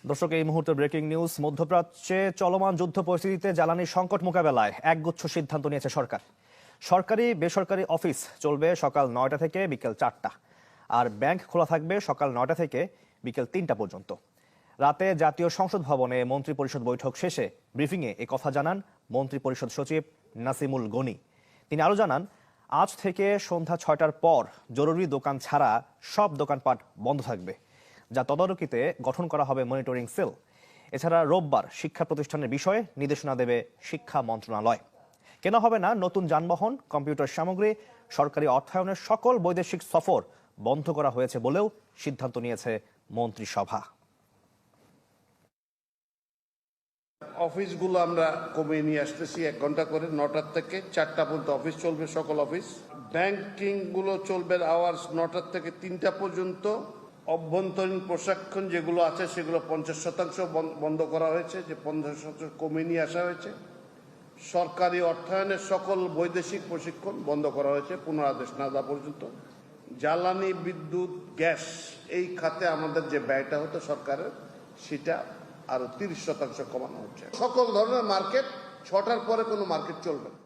দর্শক, এই মুহূর্তে ব্রেকিং নিউজ। মধ্যপ্রাচ্যে চলমান যুদ্ধ পরিস্থিতিতে জ্বালানি সংকট মোকাবেলায় একগুচ্ছ সিদ্ধান্ত নিয়েছে সরকার। সরকারি বেসরকারি অফিস চলবে সকাল 9টা থেকে বিকেল 4টা, আর ব্যাংক খোলা থাকবে সকাল 9টা থেকে বিকেল 3টা পর্যন্ত। রাতে জাতীয় সংসদ ভবনে মন্ত্রী পরিষদ বৈঠক শেষে ব্রিফিংয়ে কথা জানান মন্ত্রী পরিষদ সচিব নাসিমুল গনি। তিনি আরও জানান, আজ থেকে সন্ধ্যা 6টার পর জরুরি দোকান ছাড়া সব দোকানপাট বন্ধ থাকবে, যা তদারকিতে গঠন করা হবে মনিটরিং সেল। এছাড়া রোববার শিক্ষা প্রতিষ্ঠানের বিষয়ে নির্দেশনা দেবে শিক্ষা মন্ত্রণালয়। কেনা হবে না নতুন যানবাহন, কম্পিউটার সামগ্রী। সরকারি অর্থায়নের সকল বৈদেশিক সফর বন্ধ করা হয়েছে বলেও সিদ্ধান্ত নিয়েছে মন্ত্রিসভা। অফিসগুলো আমরা কমিয়ে নিয়ে আসতেছি 1 ঘন্টা করে, 9টার থেকে 4টা পর্যন্ত অফিস চলবে, সকল অফিস। ব্যাংকিং গুলো চলবে আওয়ার্স 9টার থেকে 3টা পর্যন্ত। অভ্যন্তরীণ প্রশিক্ষণ যেগুলো আছে সেগুলো 50% বন্ধ করা হয়েছে, যে 50% কমিয়ে নিয়ে আসা হয়েছে। সরকারি অর্থায়নের সকল বৈদেশিক প্রশিক্ষণ বন্ধ করা হয়েছে পুনরাদেশ না দেওয়া পর্যন্ত। জ্বালানি, বিদ্যুৎ, গ্যাস এই খাতে আমাদের যে ব্যয়টা হতো সরকারের, সেটা আরো 30% কমানো হচ্ছে। সকল ধরনের মার্কেট 6টার পরে কোনো মার্কেট চলবে না।